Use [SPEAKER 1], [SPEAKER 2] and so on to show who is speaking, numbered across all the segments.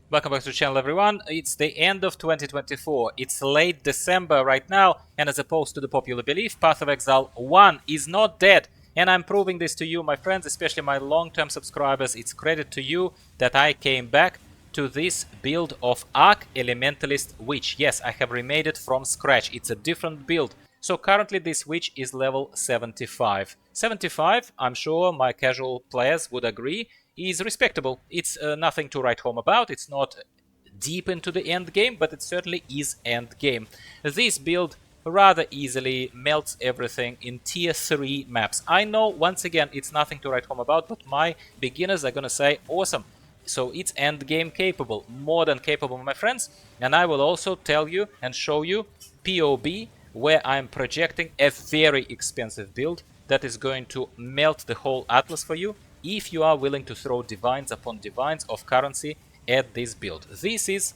[SPEAKER 1] Welcome back to the channel, everyone. It's the end of 2024. It's late December right now, and as opposed to the popular belief, Path of Exile 1 is not dead. And I'm proving this to you, my friends, especially my long-term subscribers. It's credit to you that I came back to this build of Arc Elementalist Witch. Yes, I have remade it from scratch. It's a different build. So currently this witch is level 75. 75, I'm sure my casual players would agree, is respectable. It's nothing to write home about. It's not deep into the end game, but it certainly is end game. This build rather easily melts everything in tier 3 maps. I know, once again, it's nothing to write home about, but my beginners are gonna say, awesome. So it's end game capable, more than capable, my friends. And I will also tell you and show you POB, where I'm projecting a very expensive build that is going to melt the whole atlas for you if you are willing to throw divines upon divines of currency at this build. This is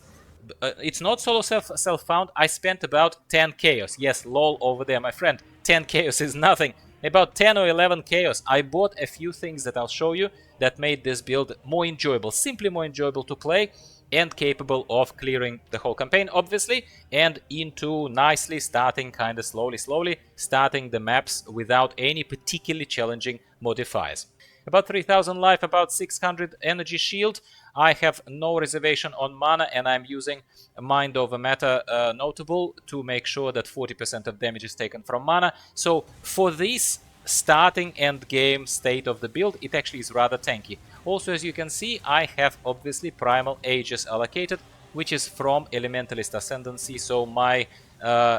[SPEAKER 1] it's not solo self-found. I spent about 10 chaos. Yes, lol over there, my friend. 10 chaos is nothing. About 10 or 11 chaos. I bought a few things that I'll show you that made this build more enjoyable, simply more enjoyable to play and capable of clearing the whole campaign, obviously, and into nicely starting, kind of slowly, starting the maps without any particularly challenging modifiers. About 3000 life, about 600 energy shield. I have no reservation on mana, and I'm using Mind Over Matter Notable to make sure that 40% of damage is taken from mana. So for this starting end game state of the build, it actually is rather tanky. Also, as you can see, I have obviously Primal Aegis allocated, which is from Elementalist Ascendancy, so my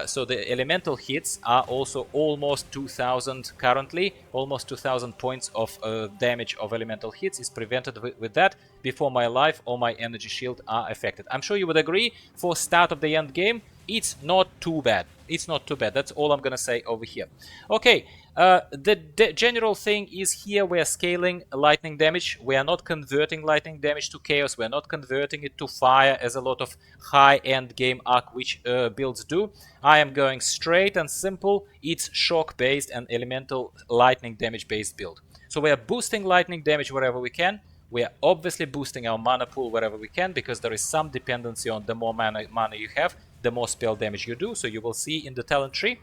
[SPEAKER 1] so the elemental hits are also almost 2000 currently. Almost 2000 points of damage of elemental hits is prevented with that before my life or my energy shield are affected. I'm sure you would agree, for start of the end game, it's not too bad. It's not too bad. That's all I'm gonna say over here. Okay, the general thing is here we're scaling lightning damage. We are not converting lightning damage to chaos. We're not converting it to fire as a lot of high-end game Arc Witch builds do. I am going straight and simple. It's shock-based and elemental lightning damage-based build. So we are boosting lightning damage wherever we can. We are obviously boosting our mana pool wherever we can, because there is some dependency on the more mana you have, the more spell damage you do. So you will see in the talent tree.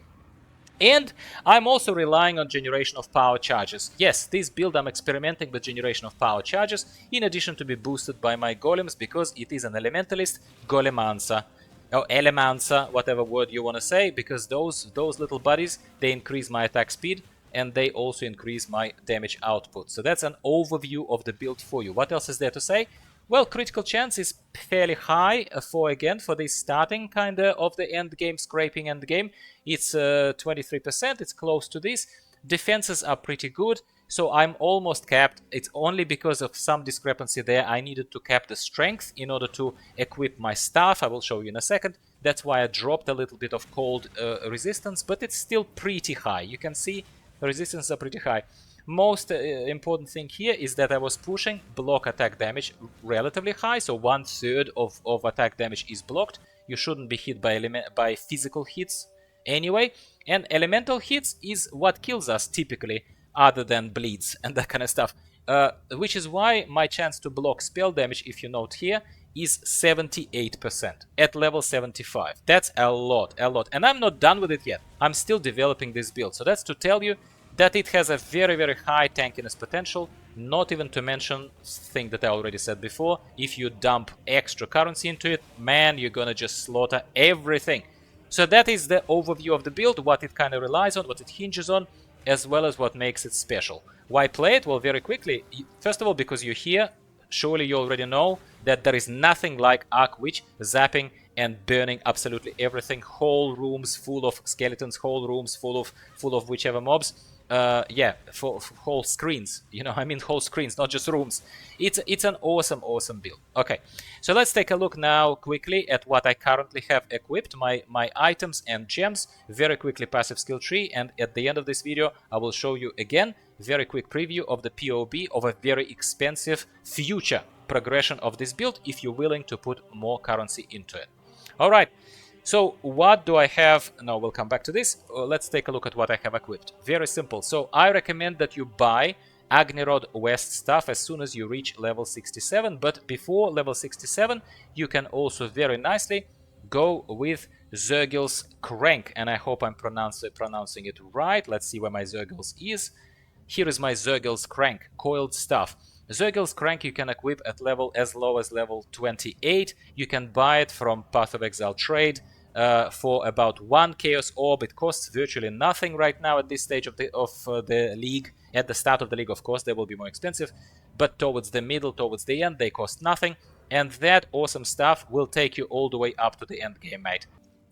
[SPEAKER 1] And I'm also relying on generation of power charges. Yes, this build I'm experimenting with generation of power charges, in addition to be boosted by my golems, because it is an elementalist golemancer. Or elemancer, whatever word you want to say, because those little buddies, they increase my attack speed, and they also increase my damage output. So that's an overview of the build for you. What else is there to say? Well, critical chance is fairly high for this starting kind of the end game, scraping end game. It's 23%, it's close to this. Defenses are pretty good, so I'm almost capped. It's only because of some discrepancy there. I needed to cap the strength in order to equip my staff. I will show you in a second. That's why I dropped a little bit of cold resistance, but it's still pretty high. You can see the resistance are pretty high. Most important thing here is that I was pushing block attack damage relatively high, so 1/3 of attack damage is blocked. You shouldn't be hit by physical hits anyway, and elemental hits is what kills us typically, other than bleeds and that kind of stuff. Which is why my chance to block spell damage, if you note here, is 78% at level 75. That's a lot, and I'm not done with it yet. I'm still developing this build, so that's to tell you that it has a very high tankiness potential, not even to mention thing that I already said before. If you dump extra currency into it, man, you're gonna just slaughter everything. So that is the overview of the build, what it kind of relies on, what it hinges on, as well as what makes it special. Why play it? Well, very quickly. First of all, because you're here, surely you already know that there is nothing like Arc Witch zapping and burning absolutely everything. Whole rooms full of skeletons, whole rooms full of whichever mobs. Yeah, for whole screens, you know, I mean whole screens, not just rooms. It's an awesome build. Okay, so let's take a look now quickly at what I currently have equipped, my items and gems. Very quickly, passive skill tree, and at the end of this video I will show you again very quick preview of the POB of a very expensive future progression of this build if you're willing to put more currency into it. All right. So what do I have? No, we'll come back to this. Let's take a look at what I have equipped. Very simple. So I recommend that you buy Agni-Rod West stuff as soon as you reach level 67, but before level 67 you can also very nicely go with Zergil's Crank, and I hope I'm pronouncing it right. Let's see where my Zergil's is. Here is my Zergil's Crank, coiled stuff. Zergil's Crank you can equip at level as low as level 28. You can buy it from Path of Exile trade for about 1 Chaos Orb. It costs virtually nothing right now at this stage of the league. At the start of the league, of course, they will be more expensive, but towards the middle, towards the end, they cost nothing, and that awesome stuff will take you all the way up to the end game, mate.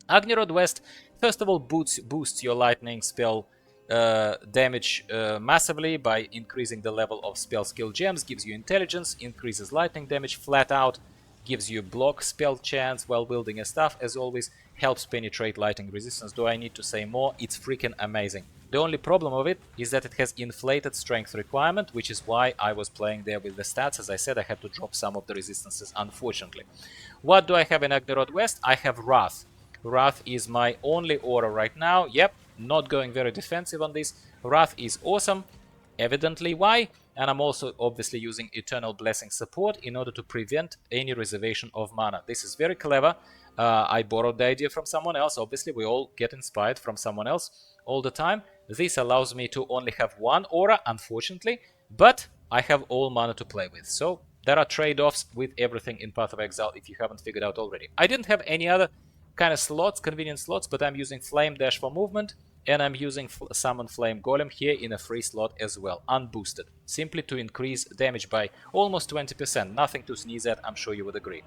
[SPEAKER 1] Agni-Rod West, first of all, boosts your lightning spell damage massively by increasing the level of spell skill gems, gives you intelligence, increases lightning damage flat out, gives you block spell chance while wielding a staff, as always, helps penetrate lightning resistance. Do I need to say more? It's freaking amazing. The only problem of it is that it has inflated strength requirement, which is why I was playing there with the stats. As I said, I had to drop some of the resistances, unfortunately. What do I have in Agni-Rod West? I have Wrath. Wrath is my only aura right now. Yep, not going very defensive on this. Wrath is awesome. Evidently why? And I'm also obviously using Eternal Blessing support in order to prevent any reservation of mana. This is very clever. I borrowed the idea from someone else. Obviously, we all get inspired from someone else all the time. This allows me to only have one aura, unfortunately, but I have all mana to play with. So there are trade-offs with everything in Path of Exile if you haven't figured out already. I didn't have any other kind of slots, convenient slots, but I'm using Flame Dash for movement, and I'm using Summon Flame Golem here in a free slot as well, unboosted, simply to increase damage by almost 20%. Nothing to sneeze at, I'm sure you would agree.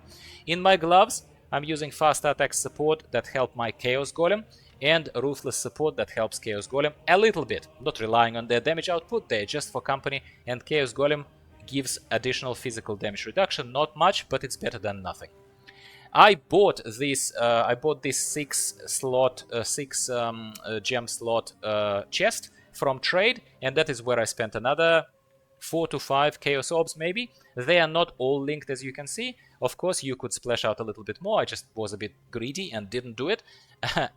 [SPEAKER 1] In my gloves, I'm using Fast Attack support that help my Chaos Golem, and Ruthless support that helps Chaos Golem a little bit, not relying on their damage output, they're just for company, and Chaos Golem gives additional physical damage reduction, not much, but it's better than nothing. I bought this 6 gem slot chest from trade, and that is where I spent another 4 to 5 Chaos Orbs maybe. They are not all linked, as you can see. Of course, you could splash out a little bit more. I just was a bit greedy and didn't do it.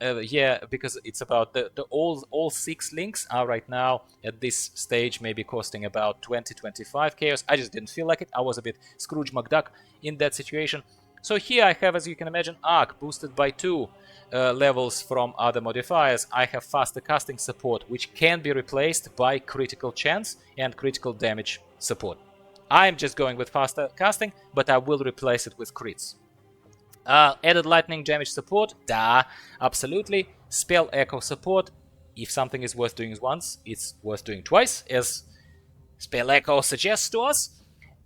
[SPEAKER 1] Yeah, because it's about all 6 links are right now at this stage maybe costing about 20-25 Chaos. I just didn't feel like it. I was a bit Scrooge McDuck in that situation. So here I have, as you can imagine, Arc boosted by 2 levels from other modifiers. I have faster casting support, which can be replaced by critical chance and critical damage support. I'm just going with faster casting, but I will replace it with crits. Added lightning damage support, absolutely. Spell echo support, if something is worth doing once, it's worth doing twice, as Spell echo suggests to us.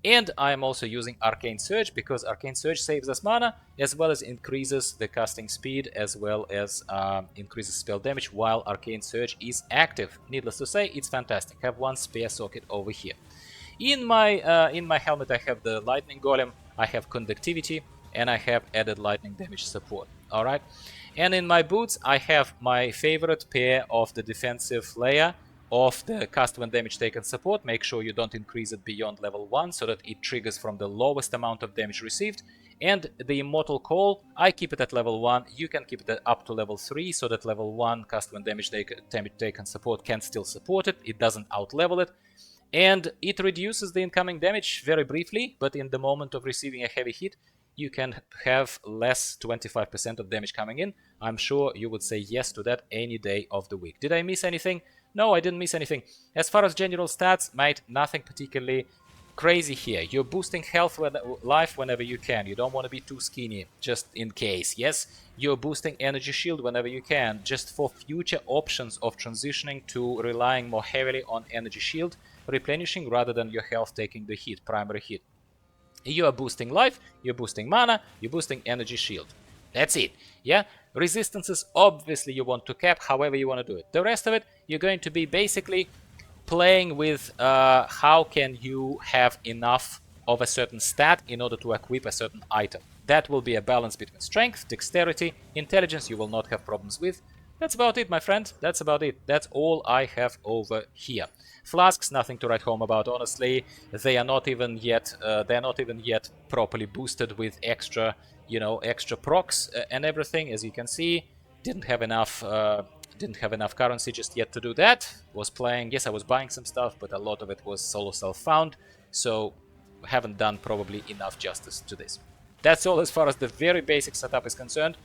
[SPEAKER 1] And I am also using Arcane Surge, because Arcane Surge saves us mana, as well as increases the casting speed, as well as increases spell damage while Arcane Surge is active. Needless to say, it's fantastic. I have one spare socket over here. In my helmet I have the Lightning Golem, I have Conductivity, and I have added lightning damage support. Alright? And in my boots I have my favorite pair of the defensive layer of the cast when damage taken support. Make sure you don't increase it beyond level 1 so that it triggers from the lowest amount of damage received. And the Immortal Call, I keep it at level 1, you can keep it up to level 3 so that level 1 cast when damage taken support can still support it, it doesn't outlevel it. And it reduces the incoming damage very briefly, but in the moment of receiving a heavy hit, you can have less 25% of damage coming in. I'm sure you would say yes to that any day of the week. Did I miss anything? No, I didn't miss anything. As far as general stats, mate, nothing particularly crazy here. You're boosting health life whenever you can. You don't want to be too skinny, just in case. Yes, you're boosting energy shield whenever you can, just for future options of transitioning to relying more heavily on energy shield replenishing rather than your health taking the hit, primary hit. You are boosting life, you're boosting mana, you're boosting energy shield. That's it. Yeah, resistances obviously you want to cap however you want to do it. The rest of it, you're going to be basically playing with how can you have enough of a certain stat in order to equip a certain item. That will be a balance between strength, dexterity, intelligence you will not have problems with. That's about it, my friend. That's about it. That's all I have over here. Flasks, nothing to write home about, honestly. They are not even yet properly boosted with extra, extra procs and everything. As you can see, didn't have enough Didn't have enough currency just yet to do that. Was playing, yes, I was buying some stuff, but a lot of it was solo self-found, so haven't done probably enough justice to this. That's all as far as the very basic setup is concerned,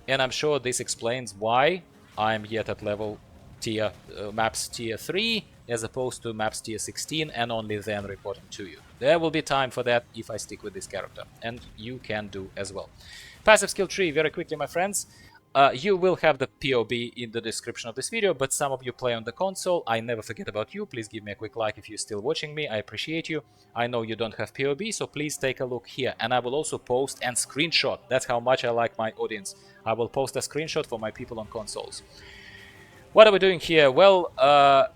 [SPEAKER 1] and I'm sure this explains why I'm yet at level tier maps tier 3 as opposed to maps tier 16 and only then reporting to you. There will be time for that if I stick with this character, and you can do as well. Passive skill tree, very quickly, my friends. You will have the POB in the description of this video, but some of you play on the console. I never forget about you. Please give me a quick like if you're still watching me. I appreciate you. I know you don't have POB, so please take a look here. And I will also post and screenshot. That's how much I like my audience. I will post a screenshot for my people on consoles. What are we doing here? Well,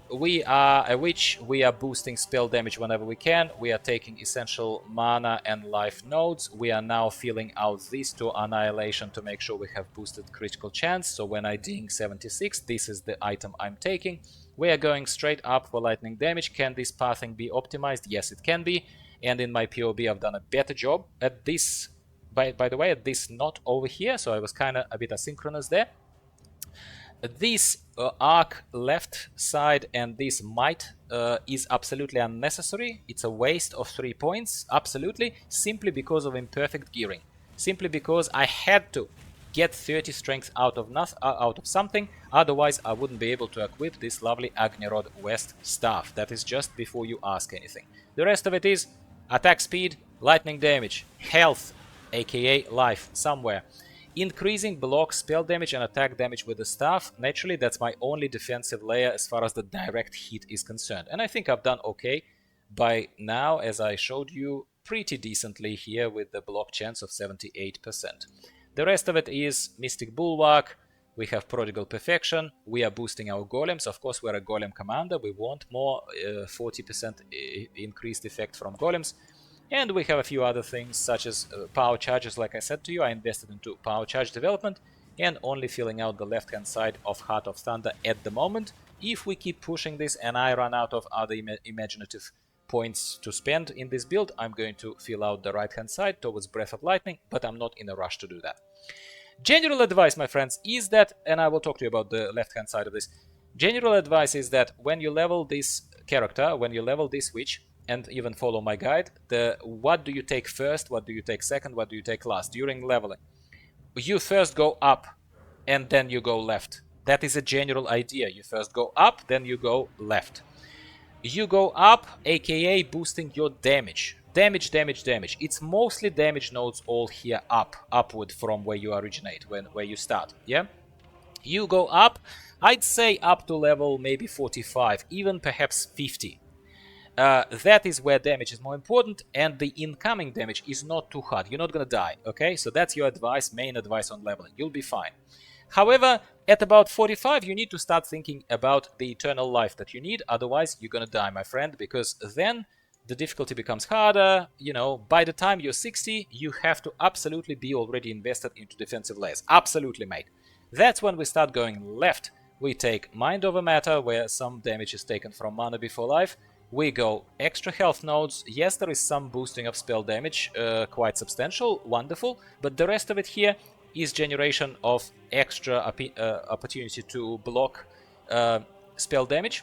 [SPEAKER 1] we are a witch. We are boosting spell damage whenever we can. We are taking essential mana and life nodes. We are now filling out these to annihilation to make sure we have boosted critical chance. So when I ding 76, this is the item I'm taking. We are going straight up for lightning damage. Can this pathing be optimized? Yes, it can be. And in my POB, I've done a better job at this. By the way, at this knot over here. So I was kind of a bit asynchronous there. This arc left side and this might is absolutely unnecessary. It's a waste of 3 points, absolutely, simply because of imperfect gearing. Simply because I had to get 30 strength out of something, otherwise I wouldn't be able to equip this lovely Agnerod West staff. That is just before you ask anything. The rest of it is attack speed, lightning damage, health, aka life, somewhere. Increasing block, spell damage and attack damage with the staff. Naturally, that's my only defensive layer as far as the direct hit is concerned. And I think I've done okay by now, as I showed you pretty decently here with the block chance of 78%. The rest of it is Mystic Bulwark. We have Prodigal Perfection. We are boosting our golems. Of course, we're a golem commander. We want more 40% increased effect from golems. And we have a few other things, such as power charges. Like I said to you, I invested into power charge development and only filling out the left-hand side of Heart of Thunder at the moment. If we keep pushing this and I run out of other imaginative points to spend in this build, I'm going to fill out the right-hand side towards Breath of Lightning, but I'm not in a rush to do that. General advice, my friends, is that, and I will talk to you about the left-hand side of this, general advice is that when you level this character, when you level this witch, and even follow my guide, what do you take first, what do you take second, what do you take last during leveling. You first go up and then you go left. That is a general idea. You first go up, then you go left. You go up, aka boosting your damage. Damage. It's mostly damage nodes all here upward from where you originate, where you start, yeah? You go up, I'd say up to level maybe 45, even perhaps 50. That is where damage is more important, and the incoming damage is not too hard. You're not gonna die, okay? So that's your advice, main advice on leveling. You'll be fine. However, at about 45, you need to start thinking about the eternal life that you need. Otherwise, you're gonna die, my friend, because then the difficulty becomes harder. You know, by the time you're 60, you have to absolutely be already invested into defensive layers. Absolutely, mate. That's when we start going left. We take Mind Over Matter, where some damage is taken from Mana Before Life. We go extra health nodes. Yes, there is some boosting of spell damage, quite substantial, wonderful, but the rest of it here is generation of extra opportunity to block spell damage.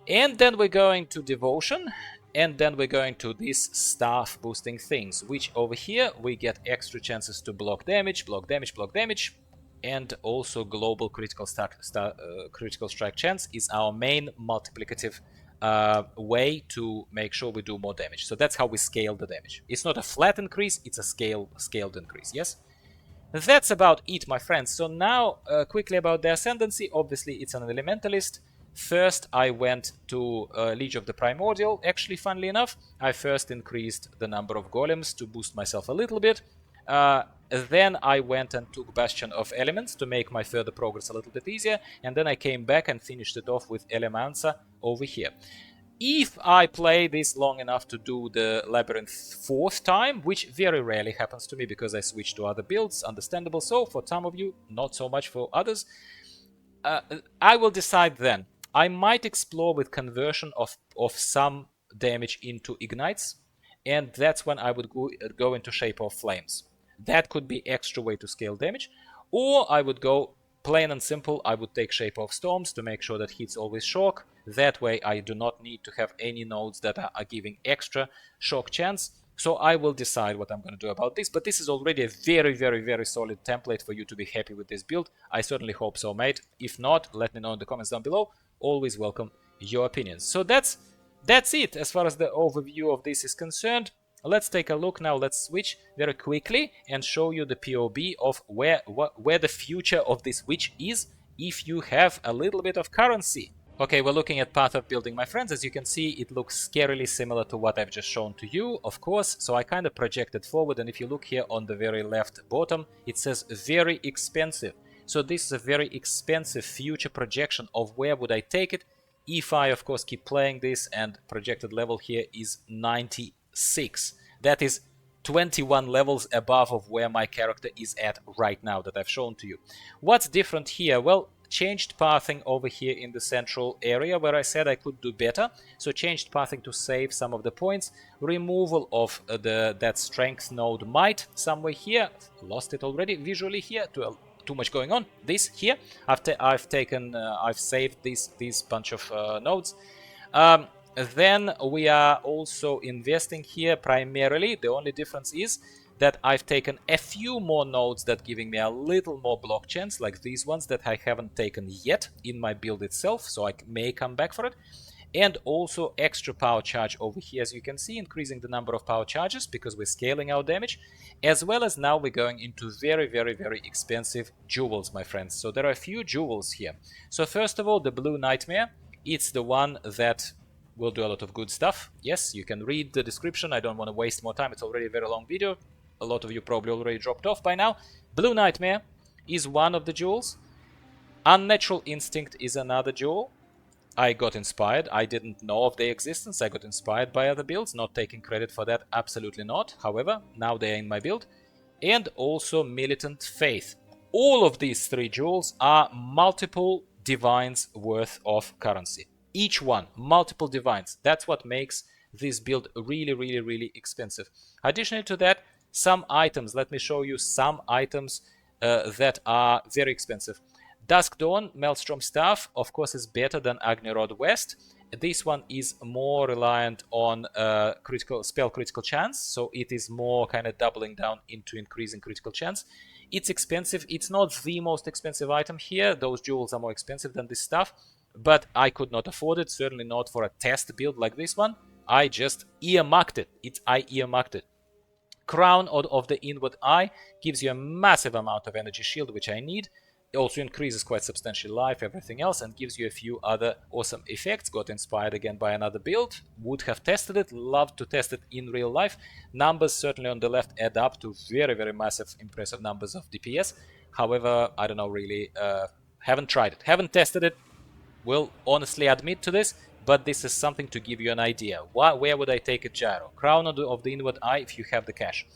[SPEAKER 1] And then we're going to Devotion, and then we're going to these staff boosting things, which over here we get extra chances to block damage, and also global critical strike chance is our main multiplicative way to make sure we do more damage. So that's how we scale the damage. It's not a flat increase, it's a scaled increase, yes? That's about it, my friends. So now, quickly about the Ascendancy. Obviously, it's an Elementalist. First, I went to Liege of the Primordial. Actually, funnily enough, I first increased the number of golems to boost myself a little bit. Then I went and took Bastion of Elements to make my further progress a little bit easier, and then I came back and finished it off with Elemancer over here. If I play this long enough to do the Labyrinth 4th time, which very rarely happens to me because I switch to other builds, understandable, so for some of you, not so much for others, I will decide then. I might explore with conversion of some damage into Ignites, and that's when I would go into Shape of Flames. That could be extra way to scale damage, or I would go plain and simple, I would take Shape of Storms to make sure that hits always shock. That way I do not need to have any nodes that are giving extra shock chance. So I will decide what I'm going to do about this, but this is already a very, very, very solid template for you to be happy with this build. I certainly hope so, mate. If not, let me know in the comments down below. Always welcome your opinions. So that's it as far as the overview of this is concerned. Let's take a look now. Let's switch very quickly and show you the POB of where the future of this witch is if you have a little bit of currency. Okay, we're looking at Path of Building, my friends. As you can see, it looks scarily similar to what I've just shown to you, of course. So I kind of projected forward, and if you look here on the very left bottom, it says very expensive. So this is a very expensive future projection of where would I take it if I, of course, keep playing this, and projected level here is 96. That is 21 levels above of where my character is at right now that I've shown to you. What's different here? Well, changed pathing over here in the central area where I said I could do better. So changed pathing to save some of the points. Removal of that strength node might somewhere here. Lost it already visually here. Too much going on. This here. I've saved these bunch of nodes. Then we are also investing here primarily. The only difference is that I've taken a few more nodes that giving me a little more block chance, like these ones that I haven't taken yet in my build itself, so I may come back for it. And also extra power charge over here, as you can see, increasing the number of power charges because we're scaling our damage, as well as now we're going into very, very, very expensive jewels, my friends. So there are a few jewels here. So first of all, the Blue Nightmare, it's the one that will do a lot of good stuff. Yes, you can read the description. I don't want to waste more time. It's already a very long video. A lot of you probably already dropped off by now. Blue Nightmare is one of the jewels. Unnatural Instinct is another jewel. I got inspired. I didn't know of their existence. I got inspired by other builds. Not taking credit for that. Absolutely not. However, now they're in my build. And also Militant Faith. All of these three jewels are multiple divines worth of currency. Each one, multiple divines. That's what makes this build really, really, really expensive. Additionally to that, some items. Let me show you some items that are very expensive. Dusk Dawn, Maelstrom Staff, of course, is better than Agni Rod West. This one is more reliant on spell critical chance, so it is more kind of doubling down into increasing critical chance. It's expensive. It's not the most expensive item here. Those jewels are more expensive than this stuff, but I could not afford it, certainly not for a test build like this one. I just earmarked it. I earmarked it. Crown of the Inward Eye gives you a massive amount of energy shield, which I need. It also increases quite substantially life, everything else, and gives you a few other awesome effects. Got inspired again by another build. Would have tested it. Loved to test it in real life. Numbers certainly on the left add up to very, very massive, impressive numbers of DPS. However, I don't know really. Haven't tried it. Haven't tested it. Will honestly admit to this. But this is something to give you an idea. Where would I take a gyro? Crown of the Inward Eye if you have the cash.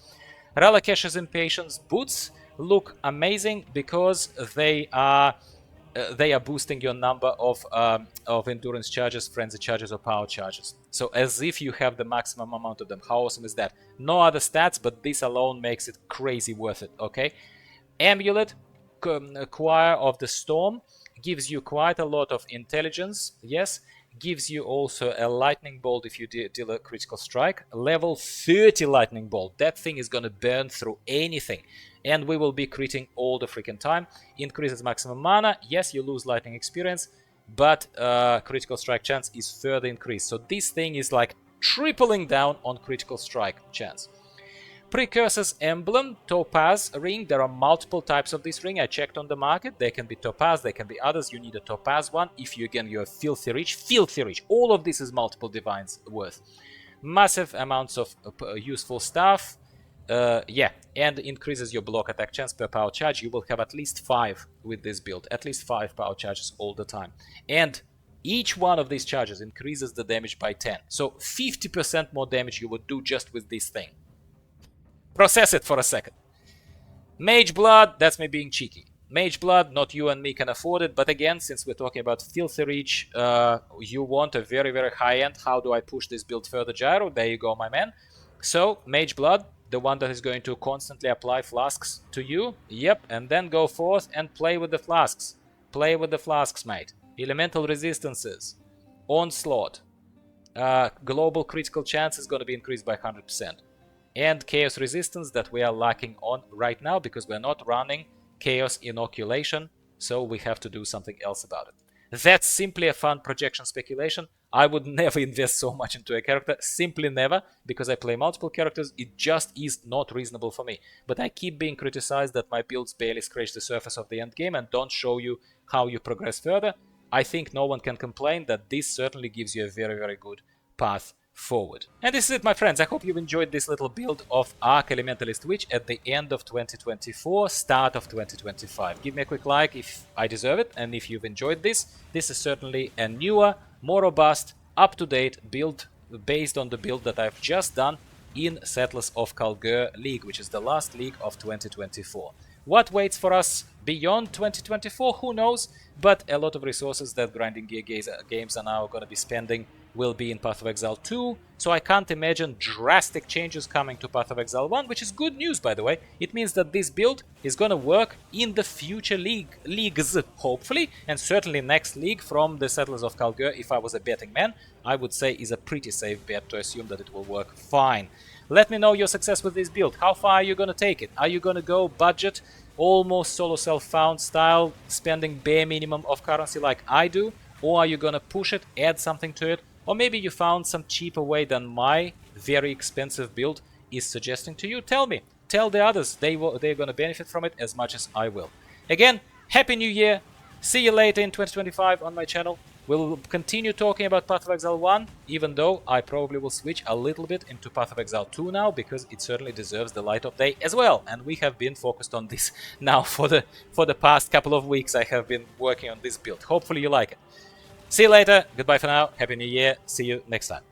[SPEAKER 1] Ralakesh's Impatience boots look amazing because they are boosting your number of endurance charges, frenzy charges, or power charges. So as if you have the maximum amount of them. How awesome is that? No other stats, but this alone makes it crazy worth it. Okay. Amulet, Choir of the Storm, gives you quite a lot of intelligence. Yes. Gives you also a lightning bolt if you deal a critical strike. Level 30 lightning bolt. That thing is gonna burn through anything. And we will be critting all the freaking time. Increases maximum mana. Yes, you lose lightning experience, but critical strike chance is further increased. So this thing is like tripling down on critical strike chance. Precursor's Emblem, Topaz ring. There are multiple types of this ring. I checked on the market. They can be Topaz, they can be others. You need a Topaz one. If you again you're filthy rich. All of this is multiple divines worth. Massive amounts of useful stuff. Yeah, and increases your block attack chance per power charge. You will have at least 5 with this build. At least 5 power charges all the time. And each one of these charges increases the damage by 10. So 50% more damage you would do just with this thing. Process it for a second. Mage Blood, that's me being cheeky. Mage Blood, not you and me can afford it, but again, since we're talking about filthy rich, you want a very, very high end. How do I push this build further, Gyro? There you go, my man. So, Mage Blood, The one that is going to constantly apply flasks to you? Yep, and then go forth and play with the flasks. Play with the flasks, mate. Elemental resistances. Onslaught. Global critical chance is going to be increased by 100%. And chaos resistance that we are lacking on right now because we're not running chaos inoculation, so we have to do something else about it. That's simply a fun projection speculation. I would never invest so much into a character, simply never, because I play multiple characters. It just is not reasonable for me. But I keep being criticized that my builds barely scratch the surface of the end game and don't show you how you progress further. I think no one can complain that this certainly gives you a very, very good path forward. And this is it, my friends. I hope you've enjoyed this little build of Arc Elementalist Witch at the end of 2024, start of 2025. Give me a quick like if I deserve it, and if you've enjoyed this. This is certainly a newer, more robust, up-to-date build based on the build that I've just done in Settlers of Kalgur League, which is the last league of 2024. What waits for us beyond 2024? Who knows? But a lot of resources that Grinding Gear games are now going to be spending will be in Path of Exile 2, so I can't imagine drastic changes coming to Path of Exile 1, which is good news, by the way. It means that this build is gonna work in the future leagues, hopefully, and certainly next league from the Settlers of Kalgur. If I was a betting man, I would say is a pretty safe bet to assume that it will work fine. Let me know your success with this build. How far are you gonna take it? Are you gonna go budget, almost solo self-found style, spending bare minimum of currency like I do? Or are you gonna push it, add something to it? Or maybe you found some cheaper way than my very expensive build is suggesting to you. Tell me. Tell the others. They're going to benefit from it as much as I will. Again, Happy New Year. See you later in 2025 on my channel. We'll continue talking about Path of Exile 1, even though I probably will switch a little bit into Path of Exile 2 now, because it certainly deserves the light of day as well. And we have been focused on this now for the past couple of weeks. I have been working on this build. Hopefully you like it. See you later. Goodbye for now. Happy New Year. See you next time.